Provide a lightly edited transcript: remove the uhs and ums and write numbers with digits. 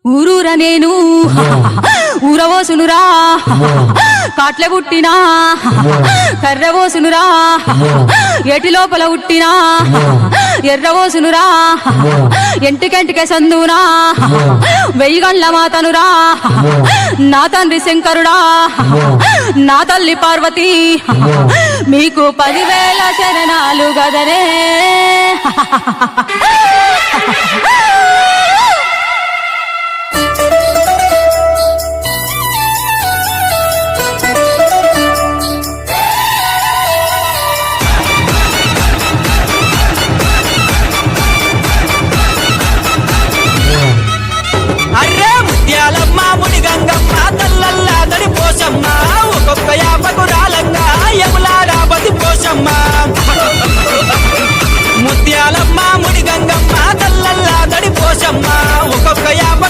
ఊరూర నేను ఊరవోసునురా కాట్ల పుట్టినా కర్రవోసునురా ఎటి లోపల పుట్టినా ఎర్రవోసునురా ఎంటికెంటికే సందునా వెయ్యిగండ్ల మాతనురా నా తండ్రి శంకరుడా నా తల్లి పార్వతి మీకు 10,000 శరణాలు గదరే. అర్రే ముత్యాలమ్మ ముడి గంగమ్మ తల్లల్లా తడి పోసమ్మ ఒక్కొక్క యాపకు రాలంగా యములాడా బతి పోసమ్మ. ముత్యాలమ్మ ముడి గంగమ్మ తల్లల్లా తడి పోసమ్మ ఒక్కొక్క యాప